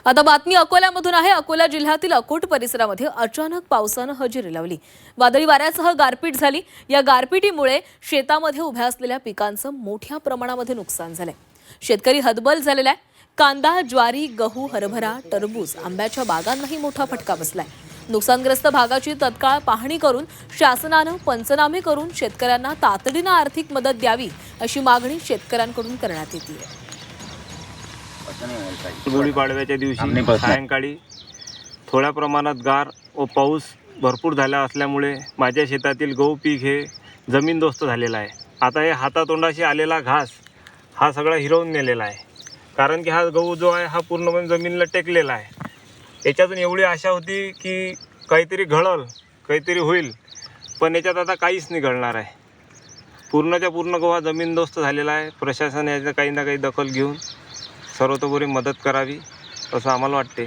आता बातमी अकोल्यामधून आहे। अकोला जिल्ह्यातील अकोट परिसरामध्ये अचानक पावसानं हजेरी लावली। वादळी वाऱ्यासह गारपीट झाली। या गारपिटीमुळे शेतामध्ये उभ्या असलेल्या पिकांचं मोठ्या प्रमाणामध्ये नुकसान झालंय। शेतकरी हतबल झालेला आहे। कांदा, ज्वारी, गहू, हरभरा, टरबूज, आंब्याच्या बागांनाही मोठा फटका बसलाय। नुकसानग्रस्त भागाची तत्काळ पाहणी करून शासनानं पंचनामे करून शेतकऱ्यांना तातडीनं आर्थिक मदत द्यावी अशी मागणी शेतकऱ्यांकडून करण्यात येते। गुढीपाडव्याच्या दिवशी सायंकाळी थोड्या प्रमाणात गार व पाऊस भरपूर झाला असल्यामुळे माझ्या शेतातील गहू पीक हे जमीनदोस्त झालेलं आहे। आता हे हातातोंडाशी आलेला घास हा सगळा हिरवून नेलेला आहे, कारण की हा गहू जो आहे हा पूर्णपणे जमिनीला टेकलेला आहे। याच्यातून एवढी आशा होती की काहीतरी घडल, काहीतरी होईल, पण याच्यात आता काहीच नाही घडणार आहे। पूर्णच्या पूर्ण गहू हा जमीनदोस्त झालेला आहे। प्रशासन याचं काही ना काही दखल घेऊन सर्वतोपरी मदत करावी असं आम्हाला वाटते।